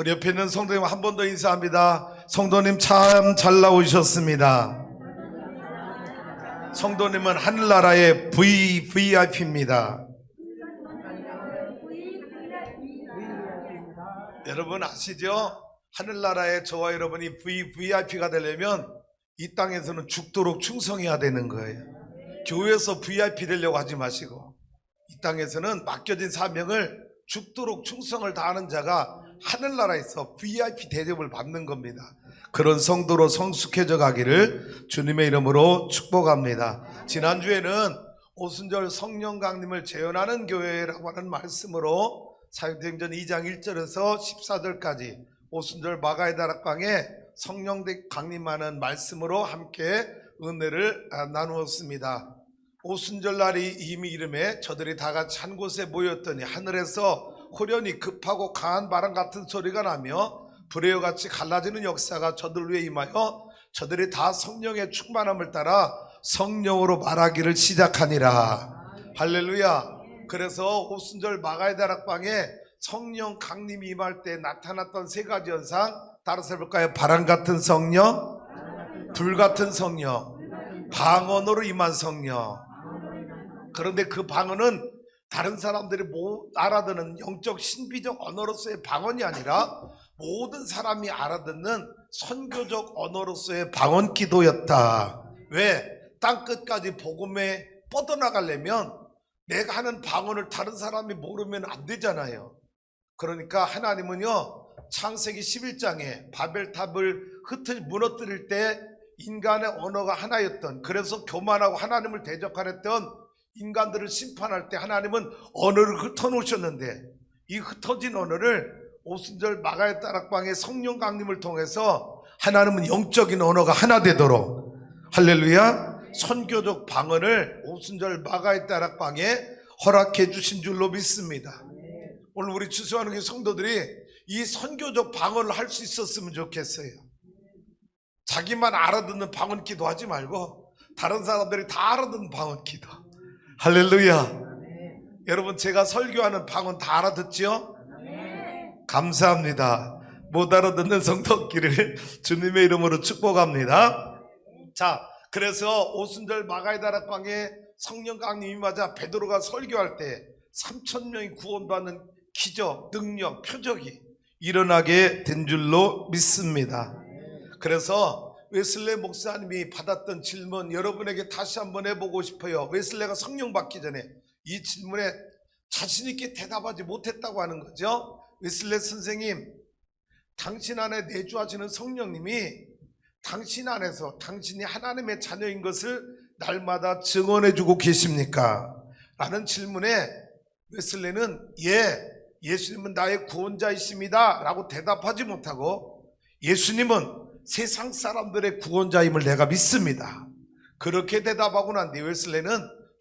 우리 옆에 있는 성도님 한 번 더 인사합니다. 성도님 참 잘 나오셨습니다. 성도님은 하늘나라의 VVIP입니다. 여러분 아시죠? 하늘나라에 저와 여러분이 VVIP가 되려면 이 땅에서는 죽도록 충성해야 되는 거예요. 교회에서 VIP 되려고 하지 마시고 이 땅에서는 맡겨진 사명을 죽도록 충성을 다하는 자가 하늘나라에서 VIP 대접을 받는 겁니다. 그런 성도로 성숙해져 가기를 주님의 이름으로 축복합니다. 지난주에는 오순절 성령 강림을 재현하는 교회라고 하는 말씀으로 사도행전 2장 1절에서 14절까지 오순절 마가의 다락방에 성령 강림하는 말씀으로 함께 은혜를 나누었습니다. 오순절 날이 이미 이름에 저들이 다 같이 한 곳에 모였더니 하늘에서 호련히 급하고 강한 바람 같은 소리가 나며 불의 같이 갈라지는 역사가 저들 위에 임하여 저들이 다 성령의 충만함을 따라 성령으로 말하기를 시작하니라. 할렐루야. 그래서 오순절 마가의 다락방에 성령 강림이 임할 때 나타났던 세 가지 현상 따라서 해볼까요? 바람 같은 성령, 불 같은 성령, 방언으로 임한 성령. 그런데 그 방언은 다른 사람들이 알아듣는 영적 신비적 언어로서의 방언이 아니라 모든 사람이 알아듣는 선교적 언어로서의 방언 기도였다. 왜? 땅끝까지 복음에 뻗어나가려면 내가 하는 방언을 다른 사람이 모르면 안 되잖아요. 그러니까 하나님은요, 창세기 11장에 바벨탑을 무너뜨릴 때 인간의 언어가 하나였던, 그래서 교만하고 하나님을 대적하랬던 인간들을 심판할 때 하나님은 언어를 흩어놓으셨는데 이 흩어진 언어를 오순절 마가의 다락방의 성령 강림을 통해서 하나님은 영적인 언어가 하나 되도록, 할렐루야, 선교적 방언을 오순절 마가의 다락방에 허락해 주신 줄로 믿습니다. 오늘 우리 추수하는 게 성도들이 이 선교적 방언을 할 수 있었으면 좋겠어요. 자기만 알아듣는 방언 기도하지 말고 다른 사람들이 다 알아듣는 방언 기도. 할렐루야. 여러분 제가 설교하는 방언 다 알아듣죠? 감사합니다. 못 알아듣는 성도 없기를 주님의 이름으로 축복합니다. 자, 그래서 오순절 마가의 다락방에 성령 강림이 맞아 베드로가 설교할 때 3,000명이 구원받는 기적, 능력, 표적이 일어나게 된 줄로 믿습니다. 그래서 웨슬레 목사님이 받았던 질문 여러분에게 다시 한번 해보고 싶어요. 웨슬레가 성령 받기 전에 이 질문에 자신 있게 대답하지 못했다고 하는 거죠. 웨슬레 선생님, 당신 안에 내주하시는 성령님이 당신 안에서 당신이 하나님의 자녀인 것을 날마다 증언해주고 계십니까? 라는 질문에 웨슬레는 예수님은 나의 구원자이십니다 라고 대답하지 못하고, 예수님은 세상 사람들의 구원자임을 내가 믿습니다, 그렇게 대답하고 난 뒤 웨슬레는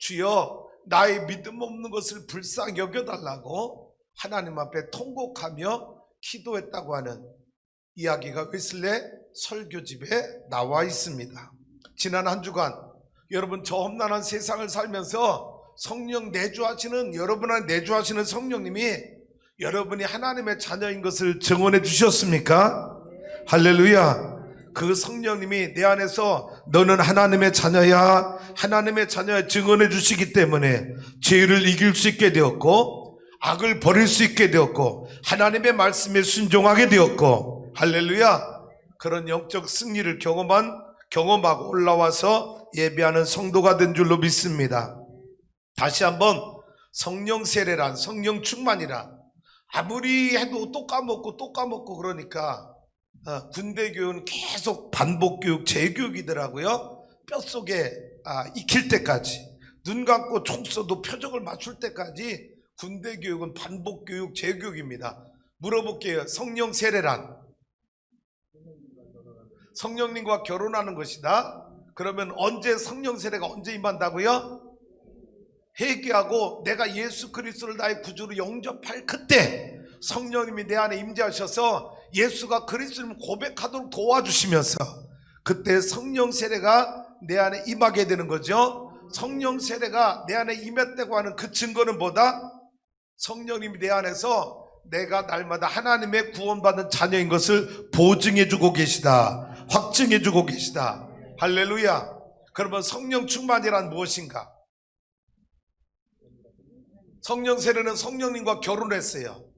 주여 나의 믿음 없는 것을 불쌍히 여겨달라고 하나님 앞에 통곡하며 기도했다고 하는 이야기가 웨슬레 설교집에 나와 있습니다. 지난 한 주간 여러분 저 험난한 세상을 살면서 성령 내주하시는, 여러분 안에 내주하시는 성령님이 여러분이 하나님의 자녀인 것을 증언해 주셨습니까? 할렐루야. 그 성령님이 내 안에서 너는 하나님의 자녀야, 하나님의 자녀야 증언해 주시기 때문에 죄를 이길 수 있게 되었고 악을 버릴 수 있게 되었고 하나님의 말씀에 순종하게 되었고, 할렐루야, 그런 영적 승리를 경험하고 올라와서 예배하는 성도가 된 줄로 믿습니다. 다시 한번 성령 세례란, 성령 충만이란, 아무리 해도 또 까먹고 그러니까 군대 교육은 계속 반복 교육, 재교육이더라고요. 뼛속에 익힐 때까지, 눈 감고 총 쏘도 표적을 맞출 때까지 군대 교육은 반복 교육, 재교육입니다. 물어볼게요. 성령 세례란? 성령님과 결혼하는 것이다. 그러면 언제 성령 세례가 언제 임한다고요? 회개하고 내가 예수 그리스도를 나의 구주로 영접할 그때 성령님이 내 안에 임재하셔서 예수가 그리스도를 고백하도록 도와주시면서 그때 성령 세례가 내 안에 임하게 되는 거죠. 성령 세례가 내 안에 임했다고 하는 그 증거는 뭐다? 성령님이 내 안에서 내가 날마다 하나님의 구원받은 자녀인 것을 보증해주고 계시다, 확증해주고 계시다. 할렐루야. 그러면 성령 충만이란 무엇인가? 성령 세례는 성령님과 결혼했어요.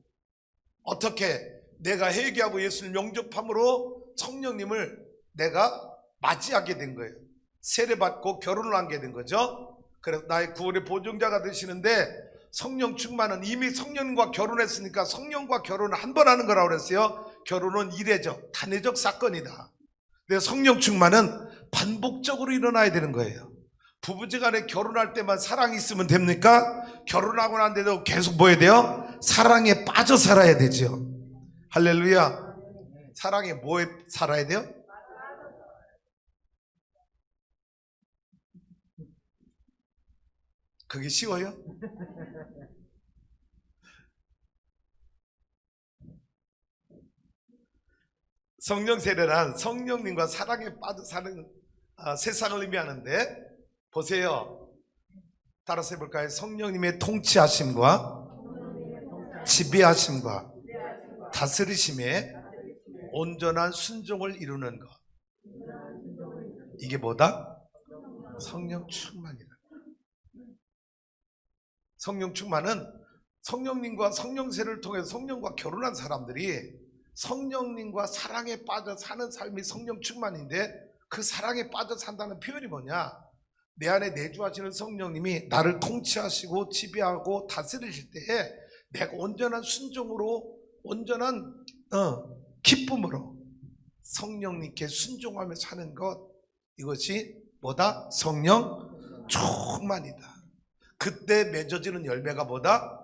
어떻게? 내가 회개하고 예수를 영접함으로 성령님을 내가 맞이하게 된 거예요. 세례받고 결혼을 하게 된 거죠. 그래서 나의 구원의 보증자가 되시는데, 성령 충만은 이미 성령과 결혼했으니까 성령과 결혼을 한 번 하는 거라고 그랬어요. 결혼은 이례적, 단회적 사건이다. 근데 성령 충만은 반복적으로 일어나야 되는 거예요. 부부지간에 결혼할 때만 사랑이 있으면 됩니까? 결혼하고 난 데도 계속 뭐 해야 돼요? 사랑에 빠져 살아야 되죠. 할렐루야. 사랑에 뭐에 살아야 돼요? 그게 쉬워요? 성령 세례란 성령님과 사랑에 빠져 사는 세상을 의미하는데, 보세요. 따라서 해볼까요? 성령님의 통치하심과 지배하심과 다스리심에 온전한 순종을 이루는 것, 이게 뭐다? 성령 충만이다. 성령 충만은 성령님과 성령세를 통해서 성령과 결혼한 사람들이 성령님과 사랑에 빠져 사는 삶이 성령 충만인데, 그 사랑에 빠져 산다는 표현이 뭐냐? 내 안에 내주하시는 성령님이 나를 통치하시고 지배하고 다스리실 때에 내가 온전한 순종으로, 온전한 기쁨으로 성령님께 순종하며 사는 것, 이것이 뭐다? 성령 충만이다. 그때 맺어지는 열매가 뭐다?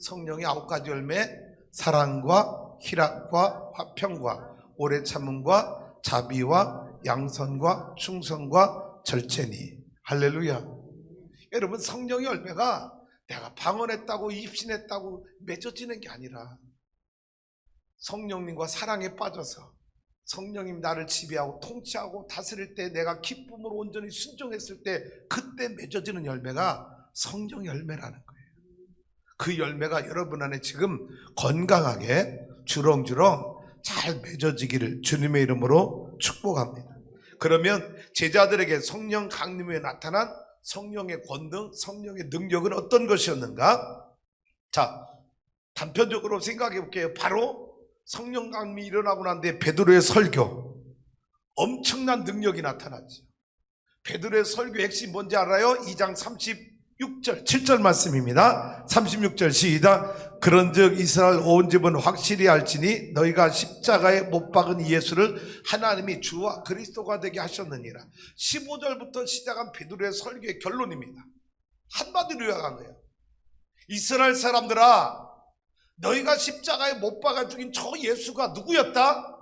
성령의 9가지 열매, 사랑과 희락과 화평과 오래 참음과 자비와 양선과 충성과 절제니. 할렐루야. 여러분, 성령의 열매가 내가 방언했다고 입신했다고 맺어지는 게 아니라, 성령님과 사랑에 빠져서 성령님 나를 지배하고 통치하고 다스릴 때 내가 기쁨으로 온전히 순종했을 때, 그때 맺어지는 열매가 성령 열매라는 거예요. 그 열매가 여러분 안에 지금 건강하게 주렁주렁 잘 맺어지기를 주님의 이름으로 축복합니다. 그러면 제자들에게 성령 강림에 나타난 성령의 권능, 성령의 능력은 어떤 것이었는가? 자, 단편적으로 생각해 볼게요. 바로 성령 강림이 일어나고 난 뒤에 베드로의 설교, 엄청난 능력이 나타났죠. 베드로의 설교의 핵심 뭔지 알아요? 2장 36절 7절 말씀입니다. 36절 시작. 그런즉 이스라엘 온 집은 확실히 알지니 너희가 십자가에 못 박은 예수를 하나님이 주와 그리스도가 되게 하셨느니라. 15절부터 시작한 베드로의 설교의 결론입니다. 한마디로 요약한 거예요. 이스라엘 사람들아, 너희가 십자가에 못 박아 죽인 저 예수가 누구였다?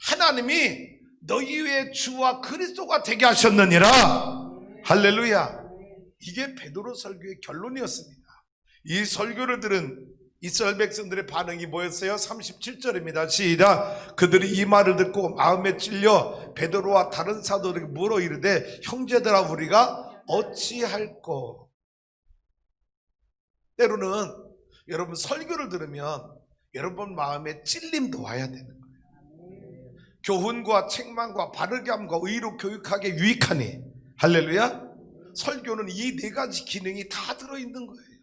하나님이 너희 위에 주와 그리스도가 되게 하셨느니라. 할렐루야. 이게 베드로 설교의 결론이었습니다. 이 설교를 들은 이스라엘 백성들의 반응이 뭐였어요? 37절입니다. 시작. 그들이 이 말을 듣고 마음에 찔려 베드로와 다른 사도들에게 물어 이르되 형제들아 우리가 어찌할꼬. 때로는 여러분 설교를 들으면 여러분 마음에 찔림도 와야 되는 거예요. 교훈과 책망과 바르게 함과 의로 교육하게 유익하니. 할렐루야. 설교는 이 4가지 기능이 다 들어있는 거예요.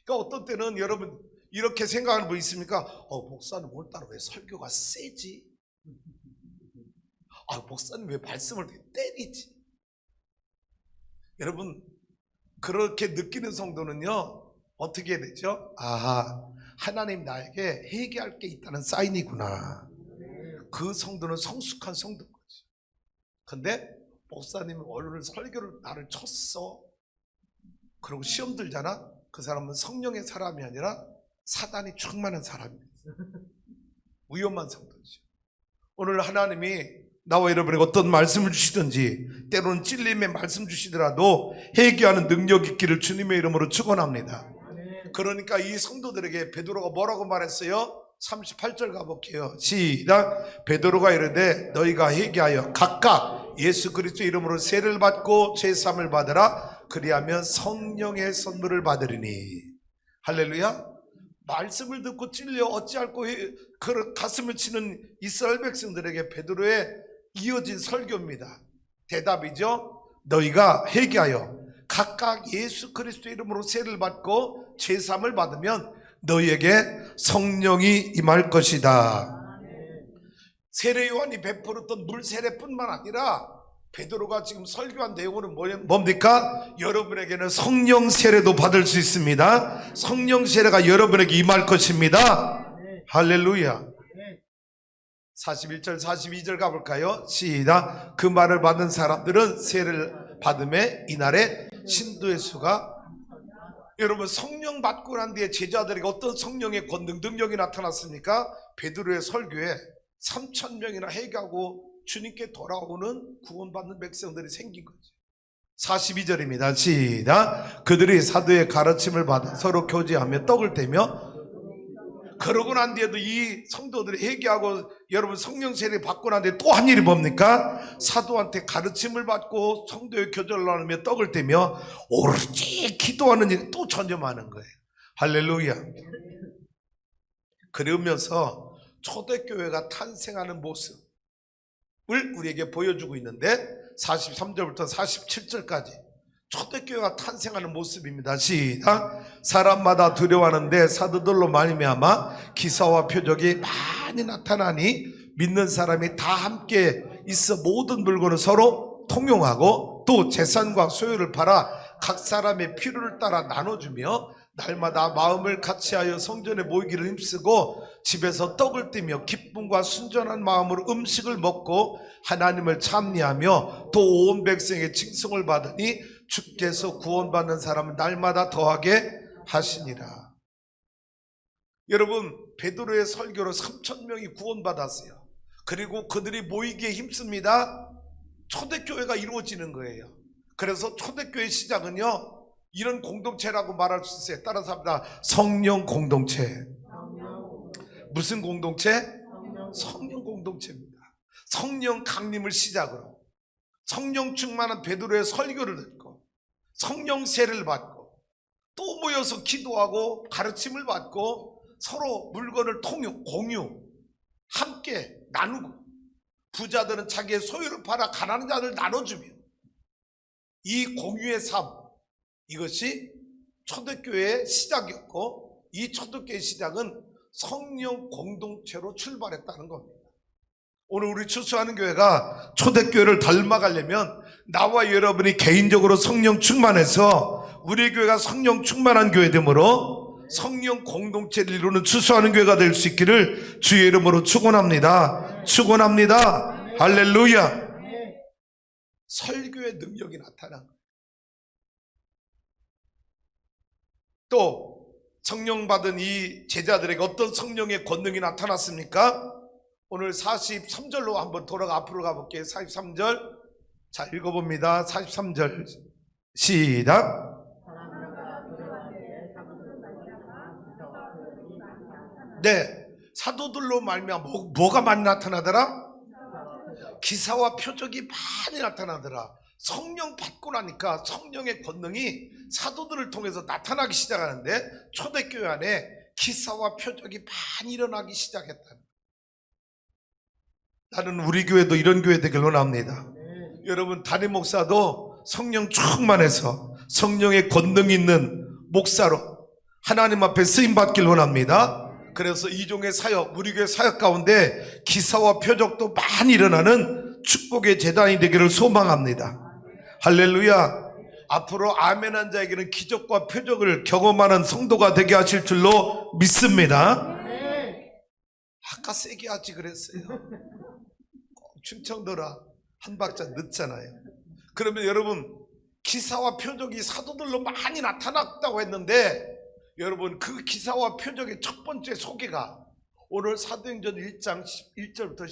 그러니까 어떤 때는 여러분 이렇게 생각하는 분 있습니까? 목사님 오늘따라 왜 설교가 세지? 목사님 왜 말씀을 때리지? 여러분, 그렇게 느끼는 성도는요 어떻게 되죠? 하나님 나에게 회개할 게 있다는 사인이구나. 그 성도는 성숙한 성도인 거죠. 근데 목사님이 오늘 설교를 나를 쳤어, 그리고 시험 들잖아. 그 사람은 성령의 사람이 아니라 사단이 충만한 사람입니다. 위험한 성도죠. 오늘 하나님이 나와 여러분에게 어떤 말씀을 주시든지, 때로는 찔림의 말씀 주시더라도 회개하는 능력 있기를 주님의 이름으로 축원합니다. 그러니까 이 성도들에게 베드로가 뭐라고 말했어요? 38절 가볼게요. 시작. 베드로가 이르되 너희가 회개하여 각각 예수 그리스도 이름으로 세례를 받고 죄사함을 받으라. 그리하면 성령의 선물을 받으리니. 할렐루야. 말씀을 듣고 찔려 어찌할꼬 가슴을 치는 이스라엘 백성들에게 베드로의 이어진 설교입니다. 대답이죠. 너희가 회개하여 각각 예수 그리스도 이름으로 세례를 받고 제사함을 받으면 너희에게 성령이 임할 것이다. 세례 요한이 베풀었던 물 세례뿐만 아니라 베드로가 지금 설교한 내용은 뭡니까? 여러분에게는 성령 세례도 받을 수 있습니다. 성령 세례가 여러분에게 임할 것입니다. 할렐루야. 41절 42절 가볼까요? 시작. 그 말을 받은 사람들은 세례를 받음에 이날에 신도의 수가, 여러분 성령 받고 난 뒤에 제자들에게 어떤 성령의 권능 능력이 나타났습니까? 베드로의 설교에 3,000명이나 회개하고 주님께 돌아오는 구원받는 백성들이 생긴 거죠. 42절입니다. 시작. 그들이 사도의 가르침을 받아 서로 교제하며 떡을 떼며, 그러고 난 뒤에도 이 성도들이 회개하고 여러분 성령 세례 받고 난 뒤에 또 한 일이 뭡니까? 사도한테 가르침을 받고 성도의 교제를 나누며 떡을 떼며 오로지 기도하는 일이 또 전념하는 거예요. 할렐루야. 그러면서 초대교회가 탄생하는 모습을 우리에게 보여주고 있는데 43절부터 47절까지 초대교회가 탄생하는 모습입니다. 시작. 사람마다 두려워하는데 사도들로 말미암아 기사와 표적이 많이 나타나니 믿는 사람이 다 함께 있어 모든 물건을 서로 통용하고 또 재산과 소유를 팔아 각 사람의 필요를 따라 나눠주며 날마다 마음을 같이하여 성전에 모이기를 힘쓰고 집에서 떡을 떼며 기쁨과 순전한 마음으로 음식을 먹고 하나님을 찬미하며 또 온 백성의 칭송을 받으니 주께서 구원받는 사람을 날마다 더하게 하시니라. 여러분 베드로의 설교로 3,000명이 구원받았어요. 그리고 그들이 모이기에 힘씁니다. 초대교회가 이루어지는 거예요. 그래서 초대교회 시작은요 이런 공동체라고 말할 수 있어요. 따라서 합니다. 성령 공동체. 무슨 공동체? 성령 공동체입니다. 성령 강림을 시작으로 성령 충만한 베드로의 설교를 듣고 성령 세례를 받고 또 모여서 기도하고 가르침을 받고 서로 물건을 공유 함께 나누고 부자들은 자기의 소유를 팔아 가난한 자들 나눠주며 이 공유의 삶, 이것이 초대교회의 시작이었고 이 초대교회의 시작은 성령 공동체로 출발했다는 겁니다. 오늘 우리 추수하는 교회가 초대교회를 닮아가려면 나와 여러분이 개인적으로 성령 충만해서 우리 교회가 성령 충만한 교회 되므로 성령 공동체를 이루는 추수하는 교회가 될 수 있기를 주의 이름으로 축원합니다. 축원합니다. 할렐루야. 설교의 능력이 나타난 거예요. 또 성령 받은 이 제자들에게 어떤 성령의 권능이 나타났습니까? 오늘 43절로 한번 앞으로 가볼게요. 43절 자 읽어봅니다. 43절 시작. 네, 사도들로 말미암아 뭐가 많이 나타나더라? 기사와 표적이 많이 나타나더라. 성령 받고 나니까 성령의 권능이 사도들을 통해서 나타나기 시작하는데 초대교회 안에 기사와 표적이 많이 일어나기 시작했다. 나는 우리 교회도 이런 교회 되길 원합니다. 여러분 담임 목사도 성령 충만해서 성령의 권능이 있는 목사로 하나님 앞에 쓰임받길 원합니다. 그래서 이종의 사역, 우리 교회 사역 가운데 기사와 표적도 많이 일어나는 축복의 제단이 되기를 소망합니다. 할렐루야. 앞으로 아멘한 자에게는 기적과 표적을 경험하는 성도가 되게 하실 줄로 믿습니다. 아까 세게 하지 그랬어요. 충청도라 한 박자 늦잖아요. 그러면 여러분 기사와 표적이 사도들로 많이 나타났다고 했는데 여러분 그 기사와 표적의 첫 번째 소개가 오늘 사도행전 1장 1절부터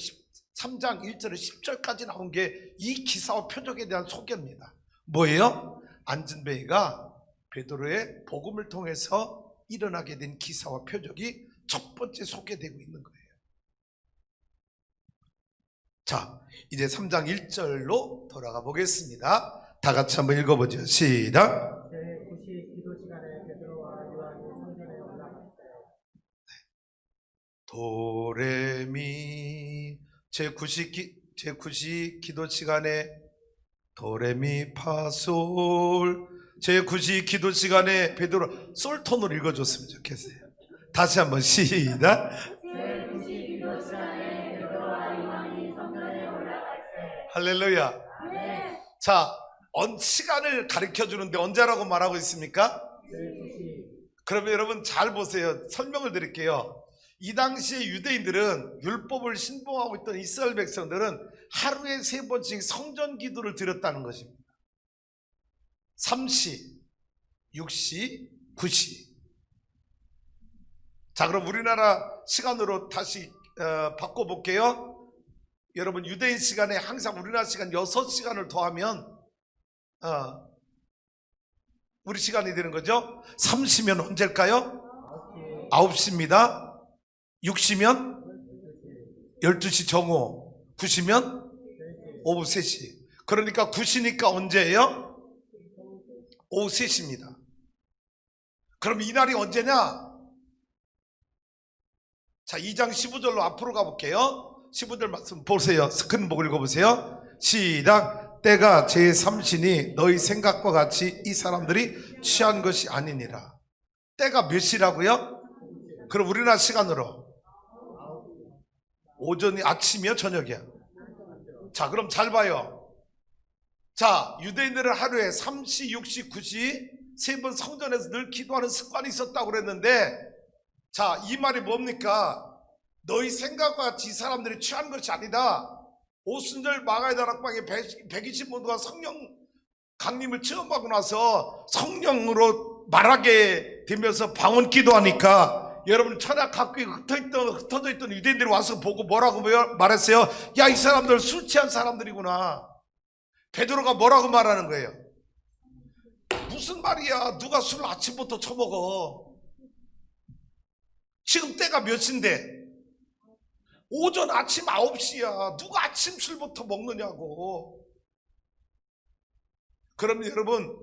3장 1절에 10절까지 나온 게 이 기사와 표적에 대한 소개입니다. 뭐예요? 안진뱅이가 베드로의 복음을 통해서 일어나게 된 기사와 표적이 첫 번째 소개되고 있는 거예요. 자, 이제 3장 1절로 돌아가 보겠습니다. 다 같이 한번 읽어보죠. 시작. 도레미 제9시 기도 시간에 도레미 파솔 제9시 기도 시간에 베드로 솔톤으로 읽어줬으면 좋겠어요. 다시 한번 시작. 제9시 기도 시간에 베드로와 요한이 성전에 올라갈세. 할렐루야. 네. 자, 시간을 가르쳐 주는데 언제라고 말하고 있습니까? 그러면 여러분 잘 보세요. 설명을 드릴게요. 이 당시에 유대인들은 율법을 신봉하고 있던 이스라엘 백성들은 하루에 3번씩 성전 기도를 드렸다는 것입니다. 3시, 6시, 9시. 자, 그럼 우리나라 시간으로 다시 바꿔볼게요. 여러분 유대인 시간에 항상 우리나라 시간 6시간을 더하면 우리 시간이 되는 거죠. 3시면 언제일까요? 9시입니다. 6시면 12시 정오, 9시면 오후 3시. 그러니까 9시니까 언제예요? 오후 3시입니다. 그럼 이날이 언제냐? 자, 2장 15절로 앞으로 가볼게요. 15절 말씀 보세요. 스크린 보고 읽어보세요. 시작. 때가 제3시니 너희 생각과 같이 이 사람들이 취한 것이 아니니라. 때가 몇 시라고요? 그럼 우리나라 시간으로 오전이 아침이요? 저녁이요? 자, 그럼 잘 봐요. 자, 유대인들은 하루에 3시, 6시, 9시 3번 성전에서 늘 기도하는 습관이 있었다고 그랬는데, 자, 이 말이 뭡니까? 너희 생각과 같이 이 사람들이 취한 것이 아니다. 오순절 마가의 다락방에 120모두가 성령 강림을 체험하고 나서 성령으로 말하게 되면서 방언 기도하니까 여러분 천약 갖고 흩어져 있던 유대인들이 와서 보고 뭐라고 말했어요? 야, 이 사람들 술 취한 사람들이구나. 베드로가 뭐라고 말하는 거예요? 무슨 말이야? 누가 술을 아침부터 처먹어? 지금 때가 몇 시인데? 오전 아침 9시야. 누가 아침 술부터 먹느냐고. 그러면 여러분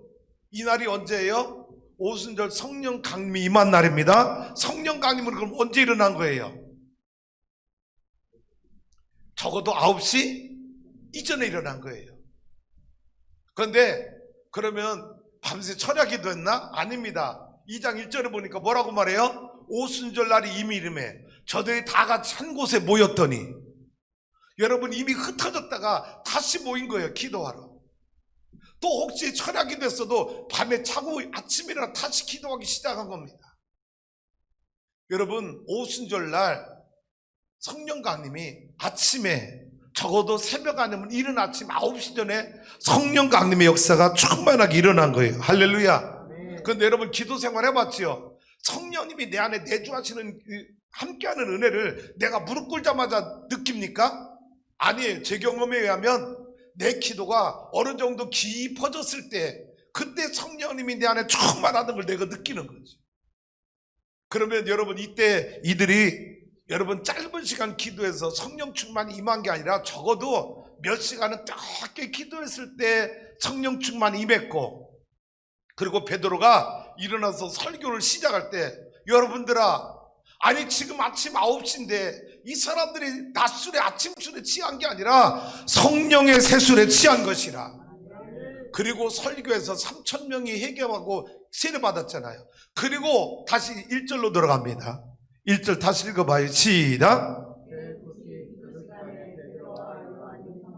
이날이 언제예요? 오순절 성령 강림이 임한 날입니다. 성령 강림은 그럼 언제 일어난 거예요? 적어도 9시 이전에 일어난 거예요. 그런데 그러면 밤새 철야기도 했나? 아닙니다. 2장 1절에 보니까 뭐라고 말해요? 오순절 날이 이미 이름에 저들이 다 같이 한 곳에 모였더니, 여러분 이미 흩어졌다가 다시 모인 거예요. 기도하러. 또 혹시 철학이 됐어도 밤에 자고 아침에 일어나 다시 기도하기 시작한 겁니다. 여러분 오순절 날 성령 강림이 아침에, 적어도 새벽 아니면 이른 아침 9시 전에 성령 강림의 역사가 충만하게 일어난 거예요. 할렐루야. 그런데 여러분 기도 생활 해봤지요? 성령님이 내 안에 내주하시는 함께하는 은혜를 내가 무릎 꿇자마자 느낍니까? 아니에요. 제 경험에 의하면 내 기도가 어느 정도 깊어졌을 때, 그때 성령님이 내 안에 충만하는 걸 내가 느끼는 거죠. 그러면 여러분 이때 이들이 여러분 짧은 시간 기도해서 성령 충만이 임한 게 아니라 적어도 몇 시간은 뜨겁게 기도했을 때 성령 충만이 임했고, 그리고 베드로가 일어나서 설교를 시작할 때, 여러분들아, 아니 지금 아침 9시인데 이 사람들이 낮술에 아침술에 취한 게 아니라 성령의 새술에 취한 것이라. 그리고 설교에서 3,000명이 회개하고 세례받았잖아요. 그리고 다시 1절로 들어갑니다. 1절 다시 읽어봐요. 시작.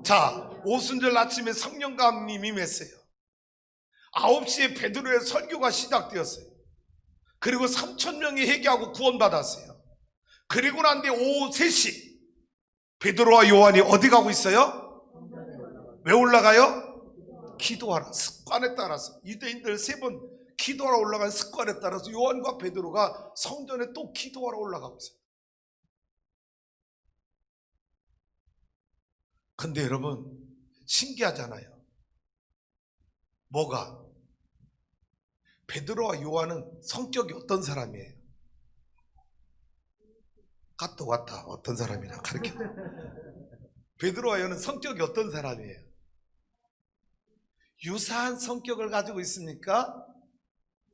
자, 오순절 아침에 성령 강림이 임했어요. 9시에 베드로의 설교가 시작되었어요. 그리고 3,000명이 회개하고 구원받았어요. 그리고 난 뒤에 오후 3시 베드로와 요한이 어디 가고 있어요? 왜 올라가요? 기도하라. 습관에 따라서 유대인들 3번 기도하러 올라간 습관에 따라서 요한과 베드로가 성전에 또 기도하러 올라가고 있어요. 근데 여러분 신기하잖아요. 뭐가? 베드로와 요한은 성격이 어떤 사람이에요? 갔다 왔다 어떤 사람이라 가르쳐. 베드로와 요한은 성격이 어떤 사람이에요? 유사한 성격을 가지고 있습니까?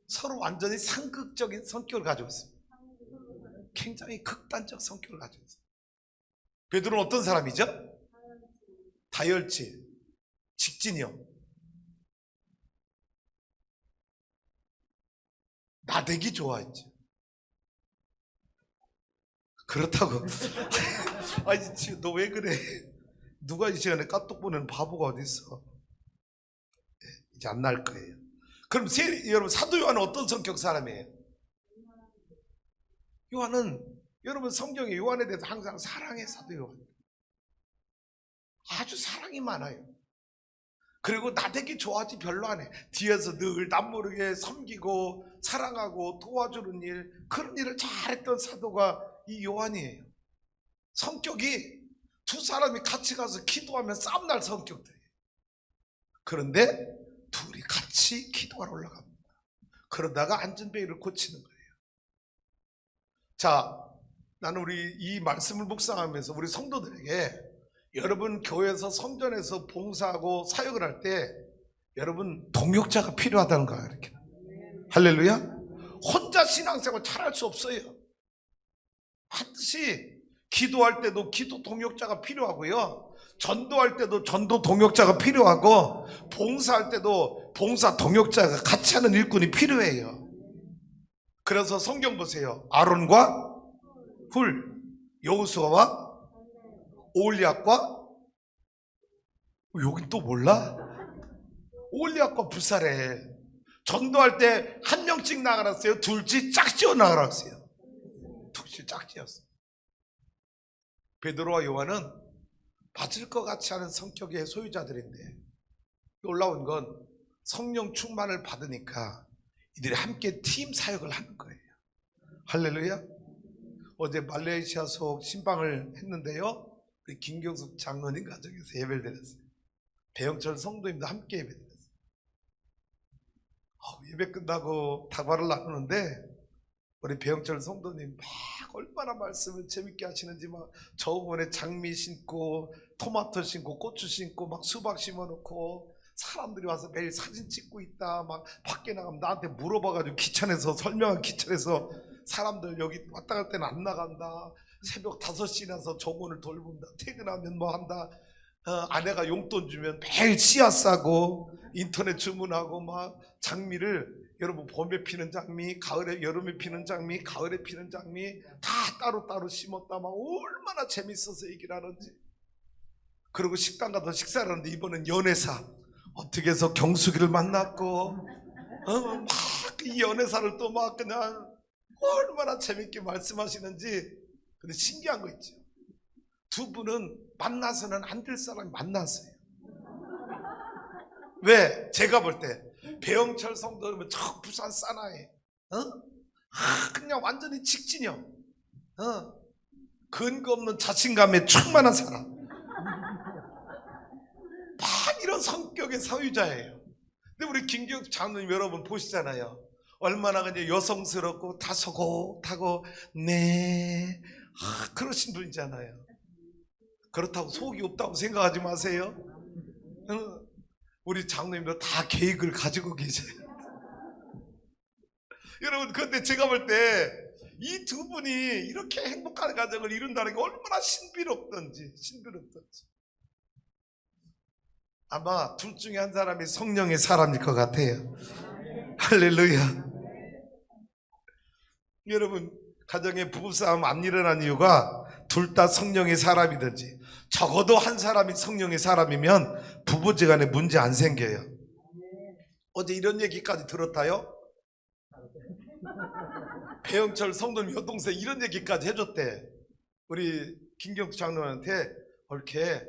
서로 완전히 상극적인 성격을 가지고 있습니다. 굉장히 극단적 성격을 가지고 있어요. 베드로는 어떤 사람이죠? 다혈질, 직진형, 나대기 좋아했죠. 그렇다고 아니 너 왜 그래? 누가 이 시간에 까똑 보는 바보가 어디 있어? 이제 안 날 거예요. 그럼 여러분 사도 요한은 어떤 성격 사람이에요? 요한은 여러분 성경에 요한에 대해서 항상 사랑의 사도 요한, 아주 사랑이 많아요. 그리고 나대기 좋아하지 별로 안 해. 뒤에서 늘 남모르게 섬기고 사랑하고 도와주는 일, 그런 일을 잘했던 사도가 이 요한이에요. 성격이 두 사람이 같이 가서 기도하면 싸움날 성격들이에요. 그런데 둘이 같이 기도하러 올라갑니다. 그러다가 안전뱅이를 고치는 거예요. 자, 나는 우리 이 말씀을 묵상하면서 우리 성도들에게 여러분 교회에서 성전에서 봉사하고 사역을 할 때 여러분 동역자가 필요하다는 거예요. 이렇게. 할렐루야. 혼자 신앙생활 잘할 수 없어요. 반드시 기도할 때도 기도 동역자가 필요하고요, 전도할 때도 전도 동역자가 필요하고, 봉사할 때도 봉사 동역자가 같이 하는 일꾼이 필요해요. 그래서 성경 보세요. 아론과 훌, 여호수아와 올리압과, 여긴 또 몰라? 올리압과 불사래. 전도할 때 한 명씩 나가랐어요? 둘씩 짝지어 나가랐어요? 둘씩 짝지었어요. 베드로와 요한은 맞을 것 같이 하는 성격의 소유자들인데, 놀라운 건 성령 충만을 받으니까 이들이 함께 팀 사역을 하는 거예요. 할렐루야. 어제 말레이시아 속 신방을 했는데요, 우리 김경숙 장로님 가정에서 예배를 드렸어요. 배영철 성도님도 함께 예배 드렸어요. 예배 끝나고 다과를 나누는데 우리 배영철 성도님 막 얼마나 말씀을 재밌게 하시는지, 막 저번에 장미 심고 토마토 심고 고추 심고 막 수박 심어놓고 사람들이 와서 매일 사진 찍고 있다, 막 밖에 나가면 나한테 물어봐가지고 귀찮아서, 설명하기 귀찮아서 사람들 여기 왔다 갈 때는 안 나간다, 새벽 5시에 나서 정원을 돌본다, 퇴근하면 뭐 한다, 아내가 용돈 주면 매일 씨앗 싸고 인터넷 주문하고, 막 장미를 여러분 봄에 피는 장미, 가을에, 여름에 피는 장미, 가을에 피는 장미 다 따로따로 심었다, 막 얼마나 재밌어서 얘기를 하는지. 그리고 식당 가서 식사를 하는데 이번엔 연애사 어떻게 해서 경숙이를 만났고, 막 이 연애사를 또 막 그냥 얼마나 재밌게 말씀하시는지. 근데 신기한 거 있죠. 두 분은 만나서는 안 될 사람이 만났어요. 왜? 제가 볼 때 배영철 성도는 저 부산 사나이, 그냥 완전히 직진형, 근거 없는 자신감에 충만한 사람, 막 이런 성격의 소유자예요. 근데 우리 김경숙 장로님 여러분 보시잖아요. 얼마나 그냥 여성스럽고 다소곳하고 네, 그러신 분이잖아요. 그렇다고 속이 없다고 생각하지 마세요. 우리 장로님도 다 계획을 가지고 계세요. 여러분, 그런데 제가 볼 때 이 두 분이 이렇게 행복한 가정을 이룬다는 게 얼마나 신비롭던지. 아마 둘 중에 한 사람이 성령의 사람일 것 같아요. 할렐루야. 여러분, 가정에 부부싸움 안 일어난 이유가 둘 다 성령의 사람이든지, 적어도 한 사람이 성령의 사람이면 부부지간에 문제 안 생겨요. 어제 이런 얘기까지 들었다요? 배영철 성도님 여동생 이런 얘기까지 해줬대. 우리 김경수 장로한테 이렇게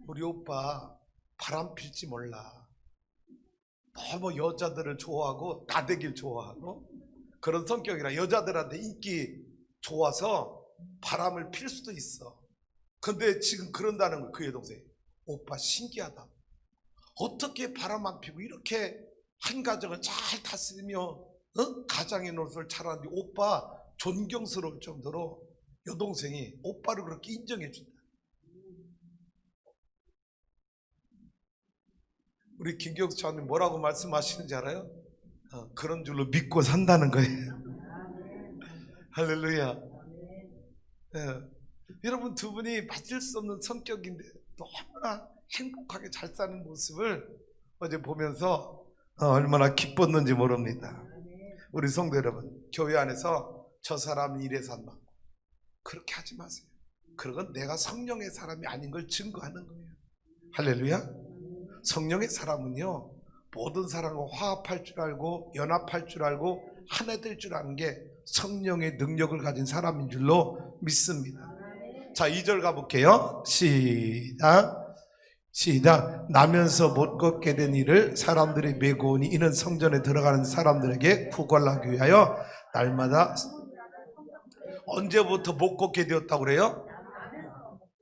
우리 오빠 바람 필지 몰라, 너무 여자들을 좋아하고 나대길 좋아하고 그런 성격이라 여자들한테 인기 좋아서 바람을 필 수도 있어. 근데 지금 그런다는 거예요. 그 여동생이. 오빠 신기하다, 어떻게 바람 안 피고 이렇게 한 가정을 잘 다스리며 가장의 노릇을 잘하는데 오빠 존경스러울 정도로 여동생이 오빠를 그렇게 인정해 준다. 우리 김경수 장님 뭐라고 말씀하시는지 알아요? 그런 줄로 믿고 산다는 거예요. 할렐루야. 예. 여러분 두 분이 맞을 수 없는 성격인데 너무나 행복하게 잘 사는 모습을 어제 보면서 얼마나 기뻤는지 모릅니다. 우리 성도 여러분, 교회 안에서 저 사람은 이래서 안 맞고 그렇게 하지 마세요. 그건 내가 성령의 사람이 아닌 걸 증거하는 거예요. 할렐루야. 성령의 사람은요, 모든 사람과 화합할 줄 알고 연합할 줄 알고 하나 될 줄 아는 게 성령의 능력을 가진 사람인 줄로 믿습니다. 자, 2절 가볼게요. 시작. 나면서 못 걷게 된 이를 사람들이 메고 오니 이는 성전에 들어가는 사람들에게 구걸하기 위하여 날마다. 언제부터 못 걷게 되었다고 그래요?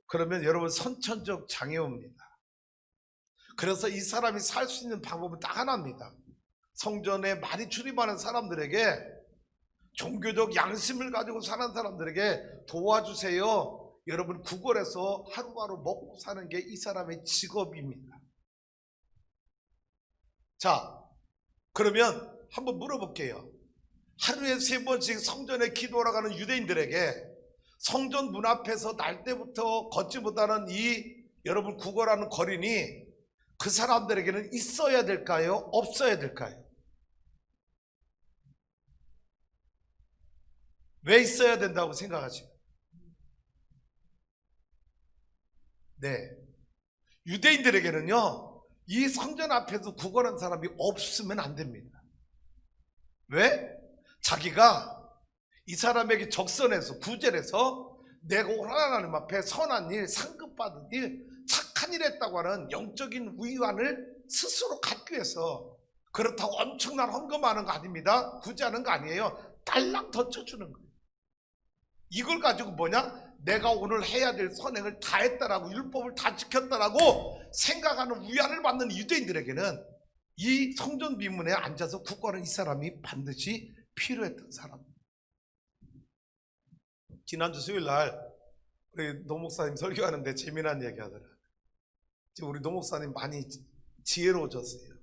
그러면 여러분 선천적 장애입니다. 그래서 이 사람이 살 수 있는 방법은 딱 하나입니다. 성전에 많이 출입하는 사람들에게, 종교적 양심을 가지고 사는 사람들에게 도와주세요. 여러분 구걸해서 하루하루 먹고 사는 게 이 사람의 직업입니다. 자, 그러면 한번 물어볼게요. 하루에 3번씩 성전에 기도하러 가는 유대인들에게 성전 문 앞에서 날 때부터 걷지 못하는 이 여러분 구걸하는 거린이 그 사람들에게는 있어야 될까요? 없어야 될까요? 왜 있어야 된다고 생각하십니까? 네, 유대인들에게는요, 이 성전 앞에서 구걸하는 사람이 없으면 안 됩니다. 왜? 자기가 이 사람에게 적선해서 구절해서 내가 하나님 앞에 선한 일, 상급받은 일, 착한 일 했다고 하는 영적인 위안을 스스로 갖기 위해서, 그렇다고 엄청난 헌금하는 거 아닙니다. 구제하는 거 아니에요. 달랑 던져주는 거예요. 이걸 가지고 뭐냐? 내가 오늘 해야 될 선행을 다 했다라고, 율법을 다 지켰다라고 생각하는 위안을 받는 유대인들에게는 이 성전 비문에 앉아서 구걸하는 이 사람이 반드시 필요했던 사람. 지난주 수요일날 우리 노 목사님 설교하는데 재미난 얘기 하더라. 우리 노 목사님 많이 지혜로워졌어요.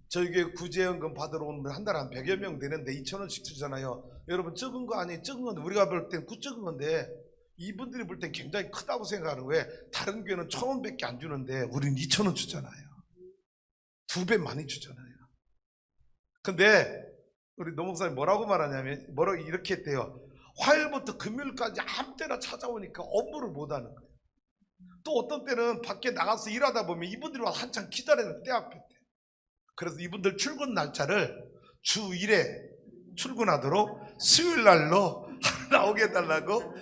저희 교회 구제연금 받으러 오는 분 한 달에 한 100여 명 되는데 2,000원씩 주잖아요. 여러분 적은 거 아니에요? 적은 건데, 우리가 볼 땐 적은 건데 이분들이 볼 땐 굉장히 크다고 생각하는 거예요. 다른 교회는 1,000원밖에 안 주는데 우리는 2,000원 주잖아요. 2배 많이 주잖아요. 근데 우리 노 목사님 뭐라고 말하냐면, 뭐라고 이렇게 했대요. 화요일부터 금요일까지 아무 때나 찾아오니까 업무를 못 하는 거예요. 또 어떤 때는 밖에 나가서 일하다 보면 이분들이 와서 한참 기다리는 때 앞에 때. 그래서 이분들 출근 날짜를 주 1회 출근하도록 수요일 날로 나오게 해달라고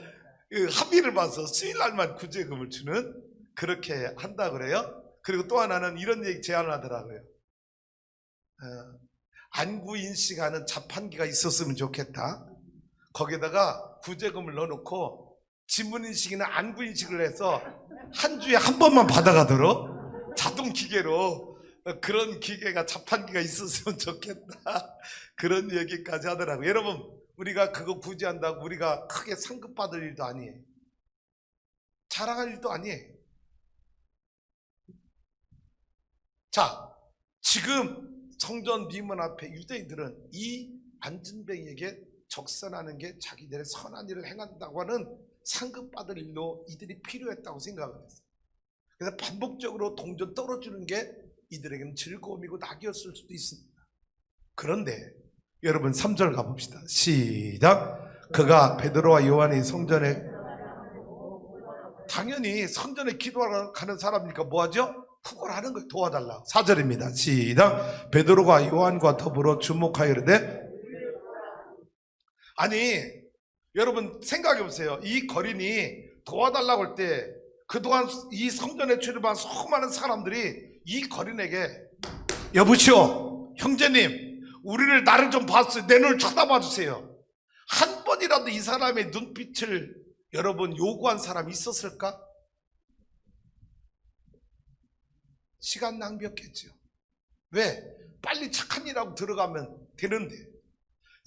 합의를 봐서 수요일 날만 구제금을 주는, 그렇게 한다 그래요. 그리고 또 하나는 이런 얘기 제안을 하더라고요. 안구 인식하는 자판기가 있었으면 좋겠다. 거기다가 구제금을 넣어놓고 지문 인식이나 안구 인식을 해서 한 주에 한 번만 받아가도록 자동 기계로, 그런 기계가, 자판기가 있었으면 좋겠다. 그런 얘기까지 하더라고요. 여러분, 우리가 그거 구제한다고 우리가 크게 상급받을 일도 아니에요. 자랑할 일도 아니에요. 자, 지금 성전 비문 앞에 유대인들은 이 안진뱅이에게 적선하는 게 자기들의 선한 일을 행한다고 하는 상급받을 일로 이들이 필요했다고 생각을 했어요. 그래서 반복적으로 동전 떨어주는 게 이들에게는 즐거움이고 낙이었을 수도 있습니다. 그런데 여러분 3절 가봅시다. 시작. 그가 베드로와 요한이 성전에, 당연히 성전에 기도하러 가는 사람이니까 뭐하죠? 구걸하는 걸 도와달라. 4절입니다. 시작. 베드로가 요한과 더불어 주목하여 이르되, 아니 여러분 생각해 보세요. 이 거린이 도와달라고 할 때 그동안 이 성전에 출입한 수많은 사람들이 이 거린에게, 여보시오 형제님, 우리를 나를 좀 봤어요. 내 눈을 쳐다봐 주세요. 한 번이라도 이 사람의 눈빛을 여러분 요구한 사람이 있었을까? 시간 낭비였겠죠. 왜? 빨리 착한 일하고 들어가면 되는데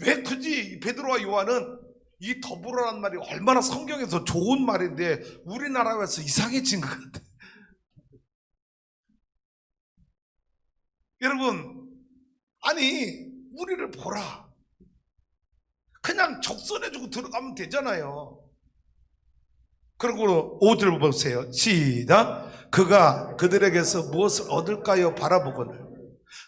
왜 굳이 베드로와 요한은, 이 더불어라는 말이 얼마나 성경에서 좋은 말인데 우리나라에서 이상해진 것 같아요. 여러분, 아니 우리를 보라. 그냥 적선해주고 들어가면 되잖아요. 그리고 5절 보세요. 시작. 그가 그들에게서 무엇을 얻을까요? 바라보거늘.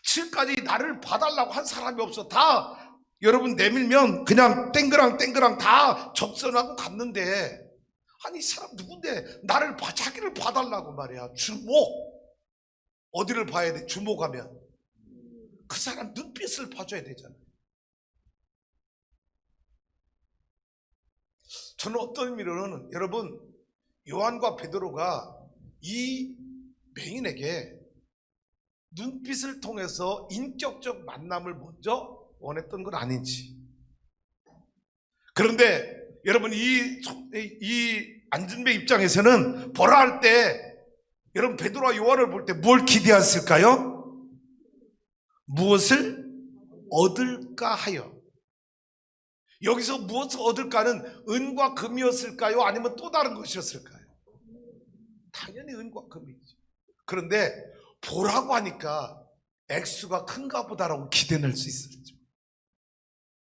지금까지 나를 봐달라고 한 사람이 없어. 다 여러분 내밀면 그냥 땡그랑 다 접선하고 갔는데, 아니 이 사람 누군데 나를 자기를 봐달라고 말이야. 주목. 어디를 봐야 돼? 주목하면 그 사람 눈빛을 봐줘야 되잖아. 저는 어떤 의미로는 여러분, 요한과 베드로가 이 맹인에게 눈빛을 통해서 인격적 만남을 먼저 원했던 건 아닌지. 그런데 여러분, 이 안진배 입장에서는 보라 할 때 여러분 베드로와 요한을 볼 때 뭘 기대했을까요? 무엇을 얻을까 하여. 여기서 무엇을 얻을까는 은과 금이었을까요? 아니면 또 다른 것이었을까요? 당연히 은과 금이죠. 그런데 보라고 하니까 액수가 큰가 보다라고 기대할 수 있었죠.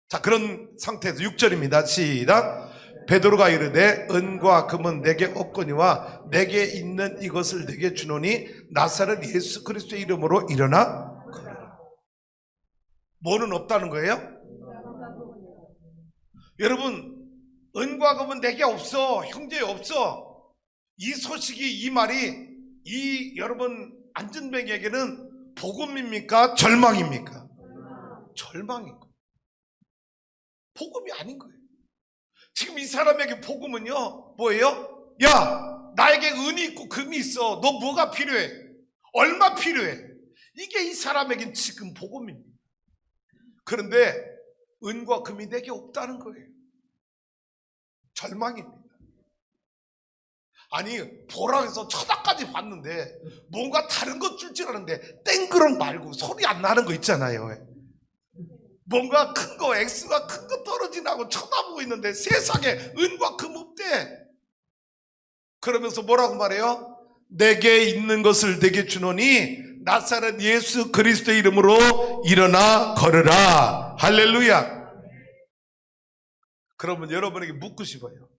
자, 그런 상태에서 6절입니다. 시작. 베드로가 이르되 은과 금은 내게 없거니와 내게 있는 이것을 내게 주노니 나사렛 예수 그리스도의 이름으로 일어나 걸으라. 뭐는 없다는 거예요? 여러분, 은과 금은 내게 없어. 형제 없어. 이 소식이, 이 말이 이 여러분 안진뱅에게는 복음입니까? 절망입니까? 절망인 거예요. 복음이 아닌 거예요. 지금 이 사람에게 복음은요 뭐예요? 야, 나에게 은이 있고 금이 있어. 너 뭐가 필요해? 얼마 필요해? 이게 이 사람에겐 지금 복음입니다. 그런데 은과 금이 내게 없다는 거예요. 절망입니다. 아니, 보라 해서 천하까지 봤는데 뭔가 다른 것 줄 줄 알았는데 땡그런 말고 소리 안 나는 거 있잖아요. 뭔가 큰 거, X가 큰 거 떨어지나고 쳐다보고 있는데 세상에 은과 금 없대. 그러면서 뭐라고 말해요? 내게 있는 것을 내게 주노니 나사렛 예수 그리스도의 이름으로 일어나 걸으라. 할렐루야. 그러면 여러분에게 묻고 싶어요.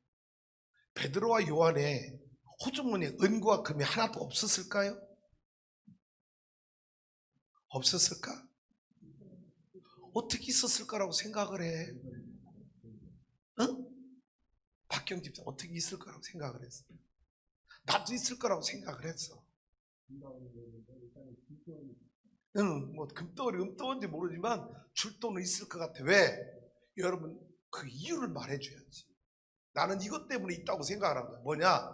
베드로와 요한의 호주머니에 은과 금이 하나도 없었을까요? 없었을까? 어떻게 있었을 거라고 생각을 해? 응? 박경 집사 어떻게 있을 거라고 생각을 했어? 나도 있을 거라고 생각을 했어. 응, 뭐 금덩어리 은덩어리인지 모르지만 줄 돈은 있을 것 같아. 왜? 여러분, 그 이유를 말해줘야지. 나는 이것 때문에 있다고 생각을 한 거야. 뭐냐?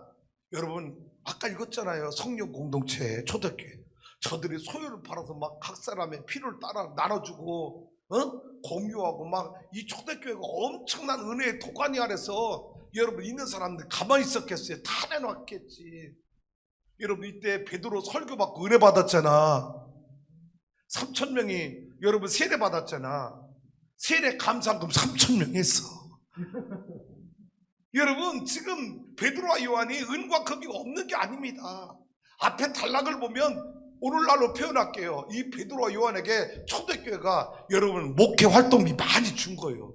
여러분, 아까 읽었잖아요. 성령 공동체 초대교회. 저들이 소유를 팔아서 막 각 사람의 필요를 따라 나눠주고 공유하고 막 이 초대교회가 엄청난 은혜의 도가니 아래서 여러분 있는 사람들 가만히 있었겠어요? 다 내놨겠지. 여러분 이때 베드로 설교 받고 은혜 받았잖아. 3,000명이 여러분 세례 받았잖아. 세례 감상금 3,000명 했어. 여러분 지금 베드로와 요한이 은과 금이 없는 게 아닙니다. 앞에 단락을 보면 오늘날로 표현할게요. 이 베드로와 요한에게 초대교회가 여러분 목회 활동비 많이 준 거예요.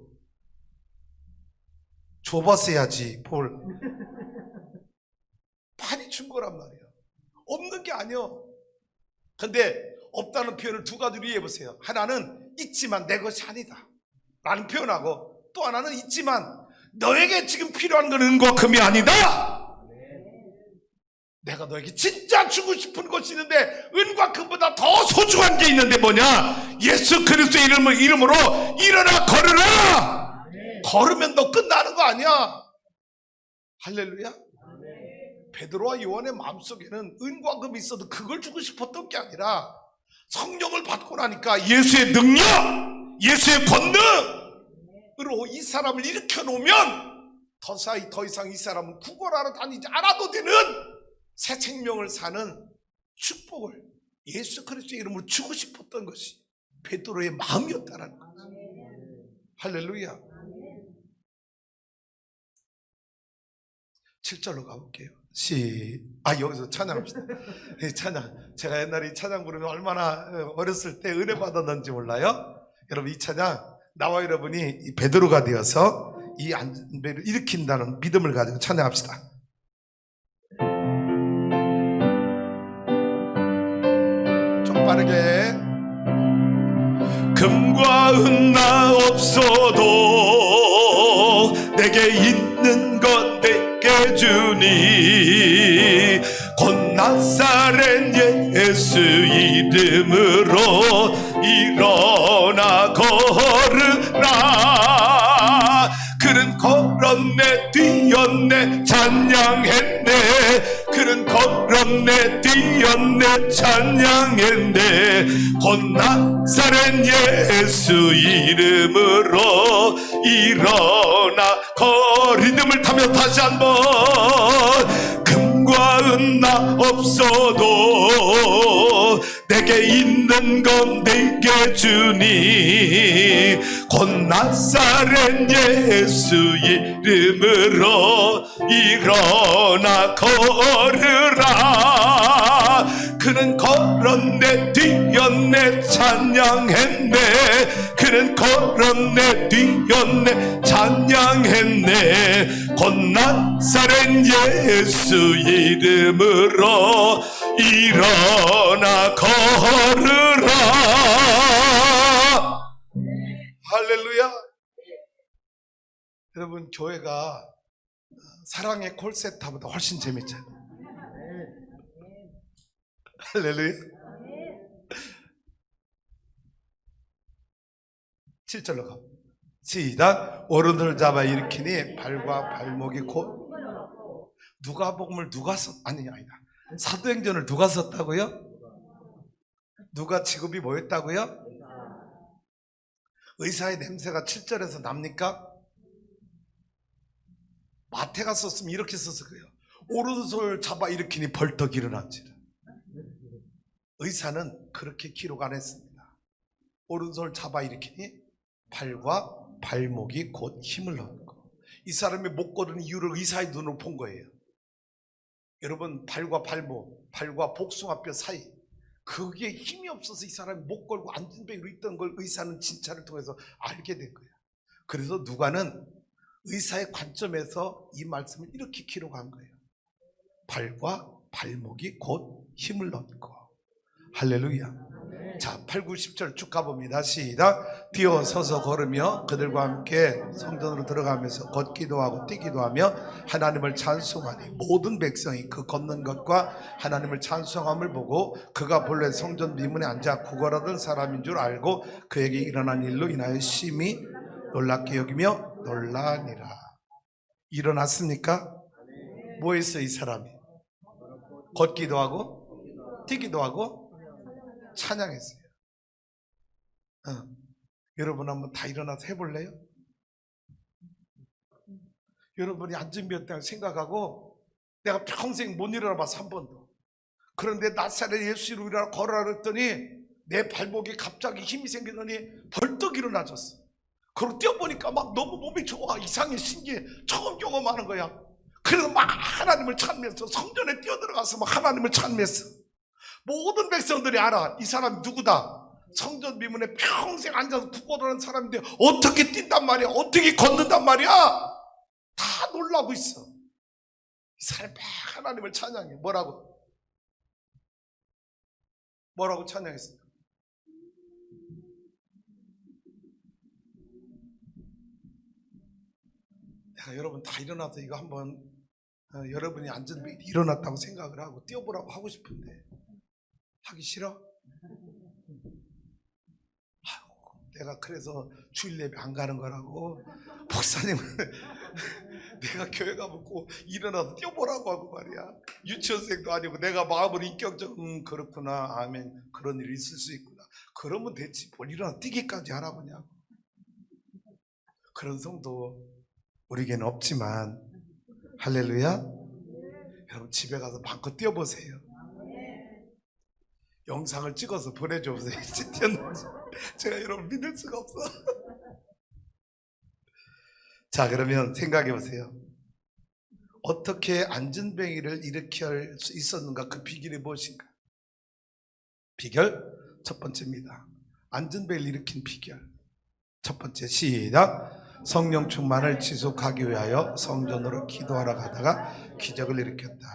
줘봤어야지 볼. 많이 준 거란 말이야. 없는 게 아니야. 근데 없다는 표현을 두 가지로 이해해 보세요. 하나는 있지만 내 것이 아니다 라는 표현하고, 또 하나는 있지만 너에게 지금 필요한 건 은과 금이 아니다. 내가 너에게 진짜 주고 싶은 것이 있는데 은과 금보다 더 소중한 게 있는데 뭐냐? 예수 그리스도의 이름으로 일어나 걸으라. 걸으면 너 끝나는 거 아니야. 할렐루야. 베드로와 요한의 마음속에는 은과 금이 있어도 그걸 주고 싶었던 게 아니라 성령을 받고 나니까 예수의 능력, 예수의 권능으로 이 사람을 일으켜 놓으면 더 이상 이 사람은 구걸하러 다니지 않아도 되는 새 생명을 사는 축복을 예수 그리스도의 이름으로 주고 싶었던 것이 베드로의 마음이었다는 거죠. 할렐루야. 7절로 가볼게요. 여기서 찬양합시다. 찬양. 제가 옛날에 이 찬양 부르면 얼마나 어렸을 때 은혜 받았는지 몰라요? 여러분 이 찬양 나와 여러분이 이 베드로가 되어서 이 안배를 일으킨다는 믿음을 가지고 찬양합시다. 빠르게. 금과 은 나 없어도 내게 있는 것 내게 주니 곧 나사렛 예수 이름으로 일어나 걸으라. 그는 걸었네 뛰었네 찬양했네. 그는 걸었네 뛰었네 찬양했네. 곧 나사렛 예수 이름으로 일어나 리듬을 타며 다시 한번. 금과 은 나 없어도 내게 있는 건 내게 주니 곧 나사렛 예수 이름으로 일어나 걸으라. 그는 걸었네 뛰었네 찬양했네. 그는 걸었네 뛰었네 찬양했네. 곧 나사렛 예수 이름으로 일어나 걸으라. 할렐루야. 여러분, 교회가 사랑의 콜센터보다 훨씬 재밌잖아요. 할렐루야. 7절로 가. 시작. 오른손을 잡아 일으키니 발과 발목이 곧. 누가복음을 누가 썼? 아니다. 사도행전을 누가 썼다고요? 누가 직업이 뭐였다고요? 의사의 냄새가 7절에서 납니까? 마태가 썼으면 이렇게 썼을 거예요. 오른손을 잡아 일으키니 벌떡 일어난지라. 의사는 그렇게 기록 안 했습니다. 오른손을 잡아 일으키니 발과 발목이 곧 힘을 얻고. 이 사람이 못 걸은 이유를 의사의 눈으로 본 거예요. 여러분, 발과 발목, 발과 복숭아뼈 사이, 거기에 힘이 없어서 이 사람이 못 걸고 안진뱅이로 있던 걸 의사는 진찰을 통해서 알게 된 거예요. 그래서 누가는 의사의 관점에서 이 말씀을 이렇게 기록한 거예요. 발과 발목이 곧 힘을 얻고. 할렐루야. 자, 8, 9, 10절 쭉 가봅니다. 시작. 뛰어서서 걸으며 그들과 함께 성전으로 들어가면서 걷기도 하고 뛰기도 하며 하나님을 찬송하니 모든 백성이 그 걷는 것과 하나님을 찬송함을 보고 그가 본래 성전 미문에 앉아 구걸하던 사람인 줄 알고 그에게 일어난 일로 인하여 심히 놀랍게 여기며 놀라니라. 일어났습니까? 뭐 했어요 이 사람이? 걷기도 하고 뛰기도 하고 찬양했어요. 여러분 한번 다 일어나서 해볼래요? 여러분이 안진병 생각하고 내가 평생 못 일어나 봐서 한 번도. 그런데 나사렛 예수로 일어나 걸어라 그랬더니 내 발목에 갑자기 힘이 생기더니 벌떡 일어나졌어. 그리고 뛰어보니까 막 너무 몸이 좋아. 이상해, 신기해. 처음 경험하는 거야. 그래서 막 하나님을 찬미했어. 성전에 뛰어들어가서 막 하나님을 찬미했어. 모든 백성들이 알아. 이 사람이 누구다. 성전 미문에 평생 앉아서 구걸하는 사람인데 어떻게 뛴단 말이야. 어떻게 걷는단 말이야. 다 놀라고 있어. 이 사람이 막 하나님을 찬양해. 뭐라고 찬양했어? 내가 여러분 다 일어나서 이거 한번 여러분이 앉은 데 일어났다고 생각을 하고 뛰어보라고 하고 싶은데 하기 싫어? 내가 그래서 주일 예배 안 가는 거라고. 목사님은 내가 교회 가면 꼭 일어나서 뛰어보라고 하고 말이야. 유치원생도 아니고 내가 마음으로 인격적 그렇구나, 아멘, 그런 일이 있을 수 있구나. 그러면 됐지 뭘 일어나 뛰기까지 하라고 하냐고. 그런 성도 우리에게는 없지만 할렐루야. 여러분 집에 가서 마음껏 뛰어보세요. 영상을 찍어서 보내줘보세요. 제가 여러분 믿을 수가 없어. 자, 그러면 생각해 보세요. 어떻게 안진뱅이를 일으킬 수 있었는가? 그 비결이 무엇인가? 비결 첫 번째입니다. 안진뱅이를 일으킨 비결 첫 번째, 시작. 성령 충만을 지속하기 위하여 성전으로 기도하러 가다가 기적을 일으켰다.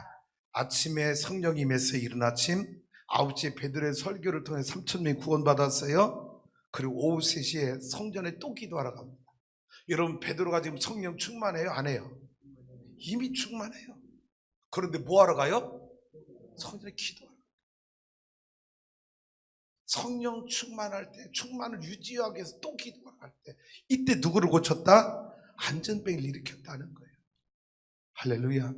아침에 성령이 임해서 이른 아침 9시에 베드로의 설교를 통해 3,000명이 구원받았어요. 그리고 오후 3시에 성전에 또 기도하러 갑니다. 여러분, 베드로가 지금 성령 충만해요? 안 해요? 이미 충만해요. 그런데 뭐 하러 가요? 성전에 기도하러. 성령 충만할 때, 충만을 유지하기 위해서 또 기도하러 갈 때, 이때 누구를 고쳤다? 안전병을 일으켰다는 거예요. 할렐루야.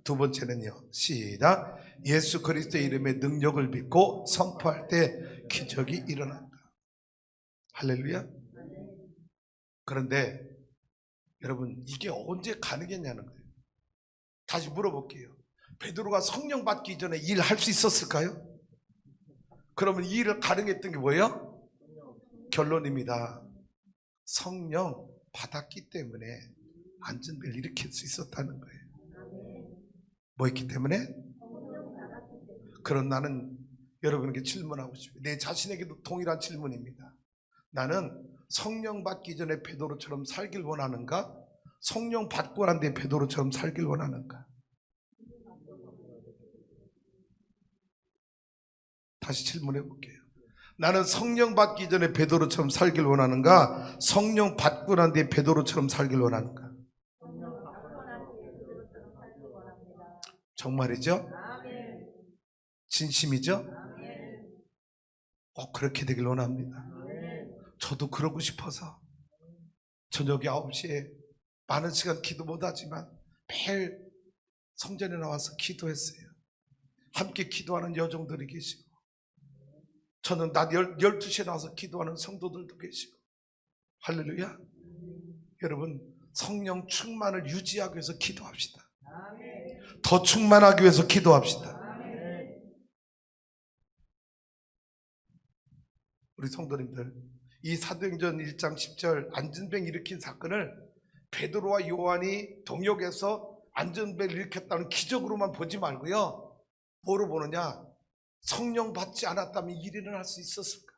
두 번째는요, 시작. 예수 그리스도의 이름의 능력을 믿고 선포할 때 기적이 일어난다. 할렐루야. 그런데 여러분, 이게 언제 가능했냐는 거예요. 다시 물어볼게요. 베드로가 성령 받기 전에 일할 수 있었을까요? 그러면 이 일을 가능했던 게 뭐예요? 결론입니다. 성령 받았기 때문에 안전벨 일으킬 수 있었다는 거예요. 뭐 있기 때문에? 그럼 나는 여러분에게 질문하고 싶어요. 내 자신에게도 동일한 질문입니다. 나는 성령 받기 전에 베드로처럼 살길 원하는가? 성령 받고 난 뒤에 베드로처럼 살길 원하는가? 다시 질문해 볼게요. 나는 성령 받기 전에 베드로처럼 살길 원하는가? 성령 받고 난 뒤에 베드로처럼 살길 원하는가? 정말이죠? 진심이죠? 그렇게 되길 원합니다. 저도 그러고 싶어서 저녁에 9시에 많은 시간 기도 못하지만 매일 성전에 나와서 기도했어요. 함께 기도하는 여종들이 계시고, 저는 낮 12시에 나와서 기도하는 성도들도 계시고. 할렐루야. 여러분, 성령 충만을 유지하기 위해서 기도합시다. 더 충만하기 위해서 기도합시다. 우리 성도님들, 이 사도행전 1장 10절 안전병 일으킨 사건을 베드로와 요한이 동역해서 안전병을 일으켰다는 기적으로만 보지 말고요, 뭐로 보느냐? 성령 받지 않았다면 일이 일어날 수 있었을까?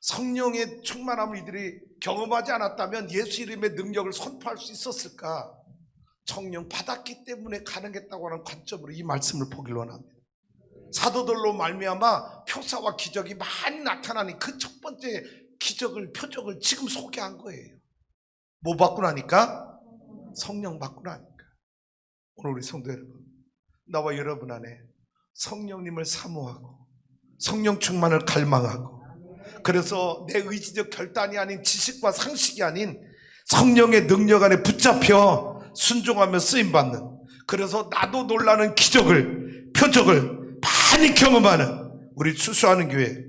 성령의 충만함을 이들이 경험하지 않았다면 예수 이름의 능력을 선포할 수 있었을까? 성령 받았기 때문에 가능했다고 하는 관점으로 이 말씀을 보길 원합니다. 사도들로 말미암아 표사와 기적이 많이 나타나니 그 첫 번째 기적을, 표적을 지금 소개한 거예요. 뭐 받고 나니까? 성령 받고 나니까. 오늘 우리 성도 여러분, 나와 여러분 안에 성령님을 사모하고 성령 충만을 갈망하고, 그래서 내 의지적 결단이 아닌 지식과 상식이 아닌 성령의 능력 안에 붙잡혀 순종하며 쓰임받는, 그래서 나도 놀라는 기적을, 표적을 많이 경험하는 우리 추수하는 교회,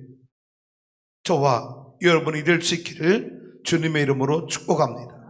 저와 여러분이 될 수 있기를 주님의 이름으로 축복합니다.